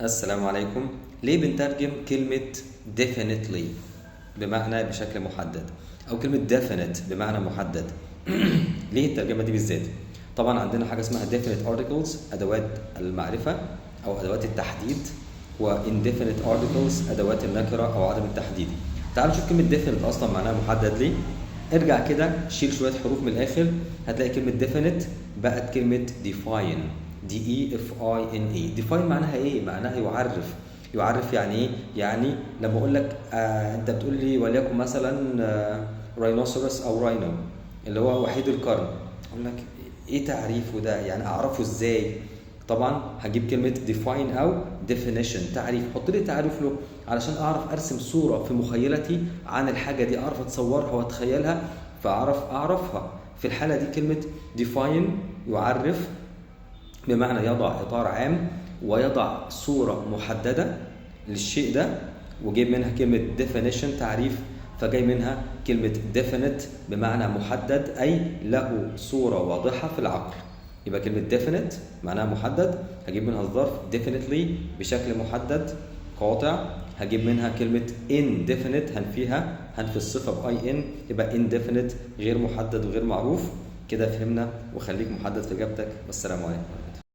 السلام عليكم. ليه بنترجم كلمة definitely بمعنى بشكل محدد أو كلمة definite بمعنى محدد؟ ليه الترجمة دي بالذات؟ طبعا عندنا حاجة اسمها definite articles أدوات المعرفة أو أدوات التحديد، و indefinite articles أدوات النكرة أو عدم التحديد. تعالوا نشوف كلمة definite أصلا معناها محدد ليه؟ ارجع كده شيل شوية حروف من الآخر هتلاقي كلمة definite بقت كلمة define. define معناها ايه؟ معناها يعرف. يعرف يعني ايه؟ يعني لما اقول لك انت بتقول لي وليكن مثلا راينوسورس او راينو اللي هو وحيد القرن، اقول لك ايه تعريفه ده؟ يعني اعرفه ازاي؟ طبعا هجيب كلمه define او definition، تعريف. حط لي تعريف له علشان اعرف ارسم صوره في مخيلتي عن الحاجه دي، اعرف اتصورها واتخيلها اعرفها. في الحاله دي كلمه define يعرف بمعنى يضع إطار عام ويضع صورة محددة للشيء ده، وجايب منها كلمة definition تعريف، فجاي منها كلمة definite بمعنى محدد أي له صورة واضحة في العقل. يبقى كلمة definite معناها محدد، هجيب منها الظرف definitely بشكل محدد قاطع، هجيب منها كلمة indefinite هنفي الصفة ب in، يبقى indefinite غير محدد وغير معروف. كده فهمنا، وخليك محدد في إجابتك. والسلام عليكم.